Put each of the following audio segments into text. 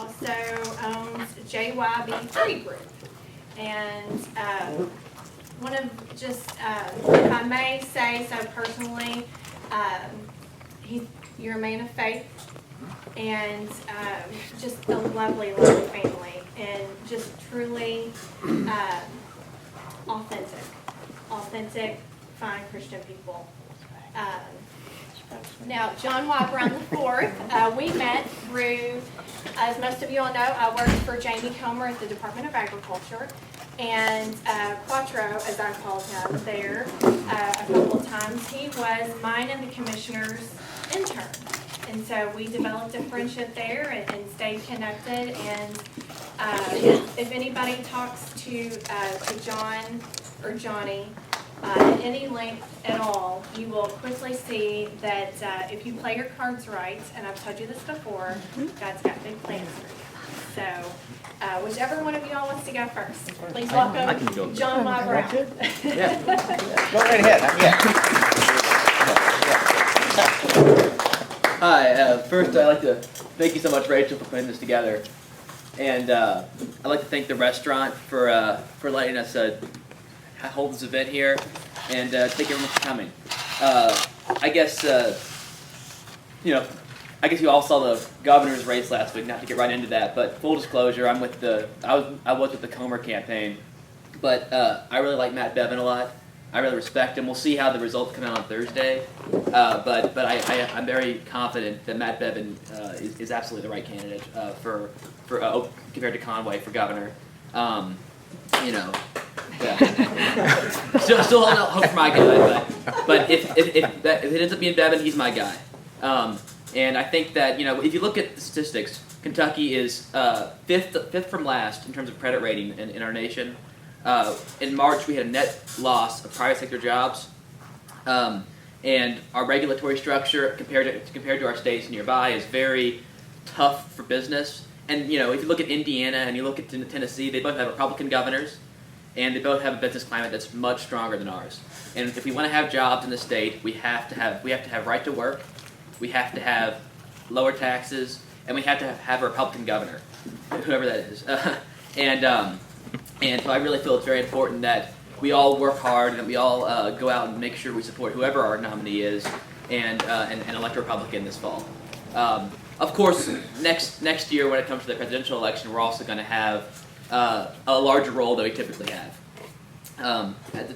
also owns JYB3 Group. And one of if I may say so personally, you're a man of faith, and just a lovely, lovely family, and just truly authentic, fine Christian people. Now, John Y. Brown IV, we met through, as most of you all know, I worked for Jamie Comer at the Department of Agriculture, and Quattro, as I called him there a couple of times, he was mine and the commissioner's intern. And so we developed a friendship there and stayed connected. And if anybody talks to John or Johnny at any length at all, you will quickly see that if you play your cards right, and I've told you this before, God's got big plans for you. So whichever one of you all wants to go first, please welcome John Y. Brown. Yeah. Go right ahead. Hi, first I'd like to thank you so much, Rachel, for putting this together. And I'd like to thank the restaurant for letting us hold this event here, and thank everyone for coming. I guess you all saw the governor's race last week. Not to get right into that, but full disclosure, I was with the Comer campaign, but I really like Matt Bevin a lot. I really respect him. We'll see how the results come out on Thursday, but I'm very confident that Matt Bevin is absolutely the right candidate for compared to Conway for governor. Yeah. still holding out hope for my guy, but if it ends up being Bevin, he's my guy. And I think that if you look at the statistics, Kentucky is fifth from last in terms of credit rating in our nation. In March, we had a net loss of private sector jobs, and our regulatory structure compared to our states nearby is very tough for business. And if you look at Indiana and you look at Tennessee, they both have Republican governors, and they both have a business climate that's much stronger than ours. And if we want to have jobs in the state, we have to have right to work, we have to have lower taxes, and we have to have a Republican governor, whoever that is. And so I really feel it's very important that we all work hard and that we all go out and make sure we support whoever our nominee is and elect a Republican this fall. Of course, next year when it comes to the presidential election, we're also going to have a larger role than we typically have.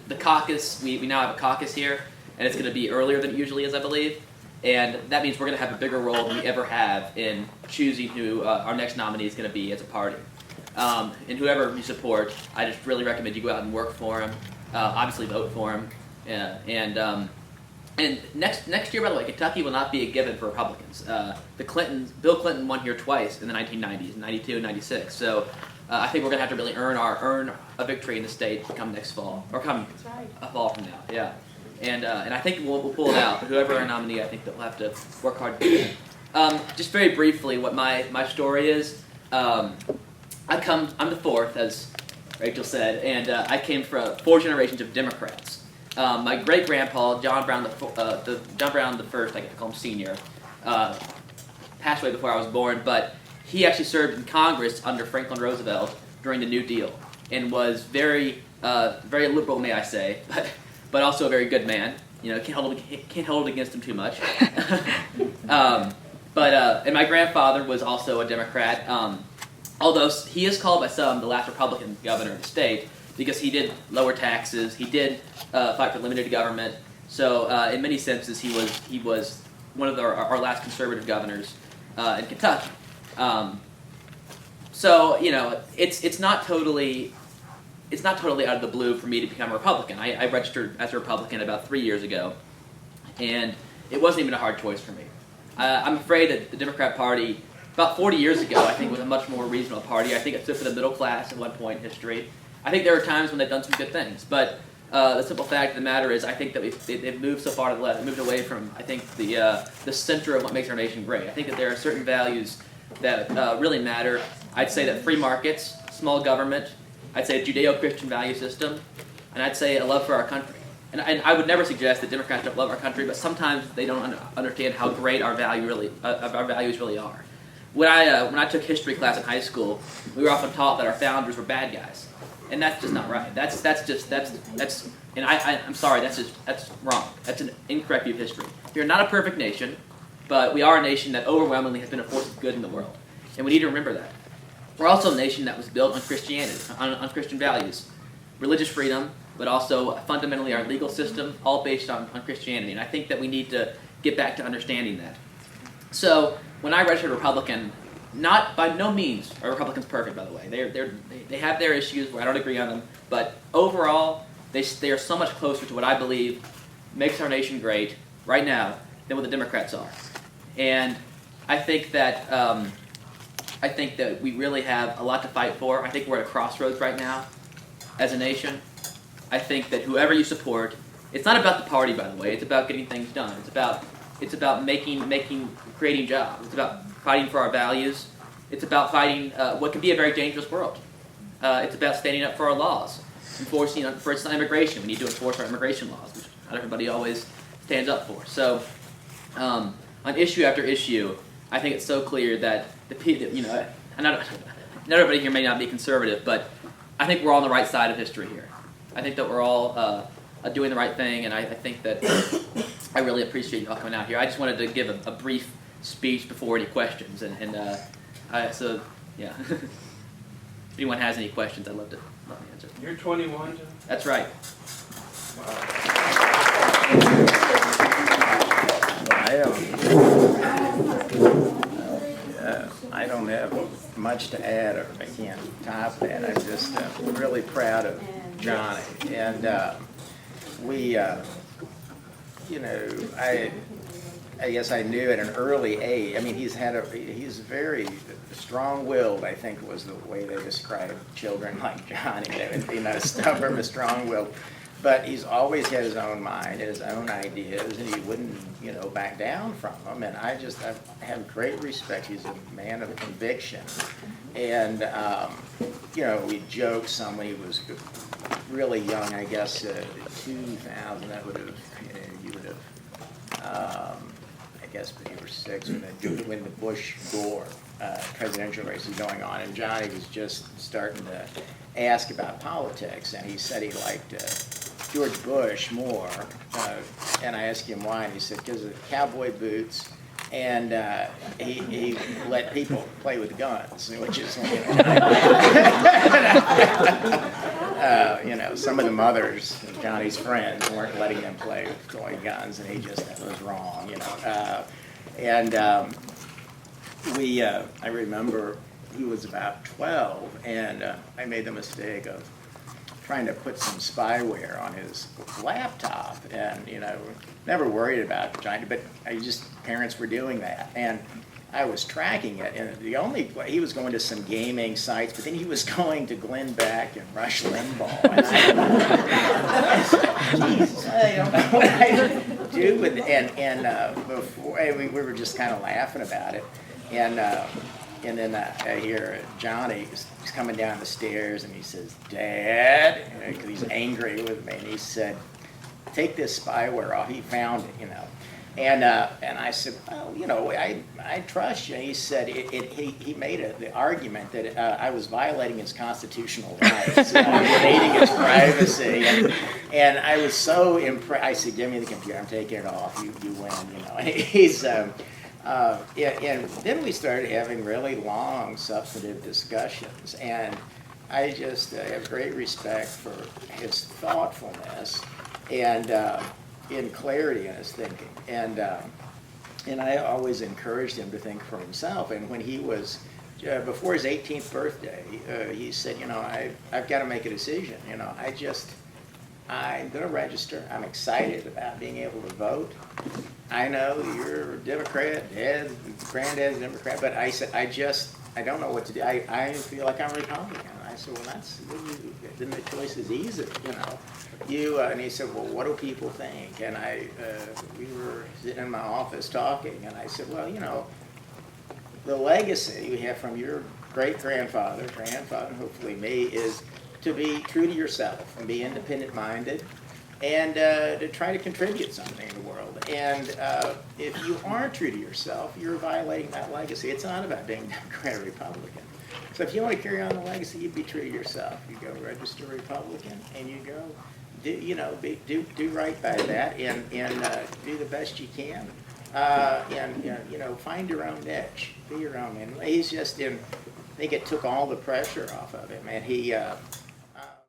The caucus, we now have a caucus here, and it's going to be earlier than it usually is, I believe. And that means we're going to have a bigger role than we ever have in choosing who our next nominee is going to be as a party. And whoever you support, I just really recommend you go out and work for him. Obviously, vote for him. And next year, by the way, Kentucky will not be a given for Republicans. Bill Clinton won here twice in the 1990s, 92 and 96. So I think we're going to have to really earn a victory in the state come next fall, or come a fall from now. Yeah. And I think we'll pull it out. But whoever our nominee, I think that we'll have to work hard to do that. Just very briefly, what my story is. I'm the fourth, as Rachel said, and I came from 4 generations of Democrats. My great grandpa, John Brown the First, I get to call him Senior, passed away before I was born, but he actually served in Congress under Franklin Roosevelt during the New Deal, and was very liberal, may I say, but also a very good man. Can't hold it against him too much. And my grandfather was also a Democrat. Although he is called by some the last Republican governor of the state because he did lower taxes, he did fight for limited government. So in many senses, he was one of our last conservative governors in Kentucky. So it's not totally out of the blue for me to become a Republican. I registered as a Republican about 3 years ago, and it wasn't even a hard choice for me. I'm afraid that the Democrat Party, about 40 years ago, I think, was a much more reasonable party. I think it stood for the middle class at one point in history. I think there were times when they've done some good things, but the simple fact of the matter is I think that they've moved so far to the left, moved away from, I think, the center of what makes our nation great. I think that there are certain values that really matter. I'd say that free markets, small government, I'd say a Judeo-Christian value system, and I'd say a love for our country. And I would never suggest that Democrats don't love our country, but sometimes they don't understand how great our values really are. when I took history class in high school, we were often taught that our founders were bad guys, and that's just not right. That's and I'm sorry, that's wrong. That's an incorrect view of history. We are not a perfect nation, but we are a nation that overwhelmingly has been a force of good in the world, and we need to remember that. We're also a nation that was built on Christianity, on Christian values, religious freedom, but also fundamentally our legal system, all based on Christianity. And I think that we need to get back to understanding that. So when I registered Republican, by no means are Republicans perfect, by the way. They have their issues where I don't agree on them, but overall they are so much closer to what I believe makes our nation great right now than what the Democrats are. And I think that we really have a lot to fight for. I think we're at a crossroads right now as a nation. I think that whoever you support, it's not about the party, by the way. It's about getting things done. It's about creating jobs. It's about fighting for our values. It's about fighting what can be a very dangerous world. It's about standing up for our laws, enforcing for instance immigration. We need to enforce our immigration laws, which not everybody always stands up for. So, on issue after issue, I think it's so clear that not everybody here may not be conservative, but I think we're all on the right side of history here. I think that we're all doing the right thing, and I think that I really appreciate you all coming out here. I just wanted to give a brief speech before any questions, so yeah. If anyone has any questions, I'd love to answer. You're 21, John? That's right. I don't have much to add, or I can't top that. I'm just really proud of Johnny, and I guess I knew at an early age. I mean, he's very strong-willed, I think was the way they describe children like Johnny. They would be stubborn but strong-willed. But he's always had his own mind and his own ideas, and he wouldn't, back down from them. And I have great respect. He's a man of conviction. And, we joked some when he was really young, I guess, 2000, that would have, you would have, I guess, when you were 6, when the Bush-Gore presidential race was going on, and Johnny was just starting to ask about politics, and he said he liked George Bush more, and I asked him why, and he said because of the cowboy boots, and he let people play with guns, which is, some of the mothers, Johnny's friends, weren't letting them play with toy guns, and he just, that was wrong, I remember he was about 12, and I made the mistake of trying to put some spyware on his laptop, and never worried about trying to, but parents were doing that, and I was tracking it, and he was going to some gaming sites, but then he was going to Glenn Beck and Rush Limbaugh, and Jesus, I don't know what I do with it, and before we were just kind of laughing about it, and then I hear Johnny is coming down the stairs, and he says, "Dad," because he's angry with me, and he said, "Take this spyware off." He found it, and I said, "Well, I trust you." And he said he made the argument that I was violating his constitutional rights, invading his privacy, and I was so impressed. I said, "Give me the computer. I'm taking it off. You win." And he's. And then we started having really long, substantive discussions, and I just have great respect for his thoughtfulness and in clarity in his thinking, and I always encouraged him to think for himself. And when he was before his 18th birthday, he said, I've got to make a decision. I'm going to register. I'm excited about being able to vote. I know you're a Democrat, granddad's a Democrat, but I said, I don't know what to do. I feel like I'm a Republican. I said, well, then the choice is easy, and he said, well, what do people think? And we were sitting in my office talking, and I said, well, the legacy you have from your great-grandfather, and hopefully me, is to be true to yourself and be independent-minded and to try to contribute something in the world. And if you aren't true to yourself, you're violating that legacy. It's not about being Democrat or Republican. So if you want to carry on the legacy, you be true to yourself. You go register Republican, and you go do right by that, and do the best you can. And find your own niche, be your own man. He's just I think it took all the pressure off of him, and he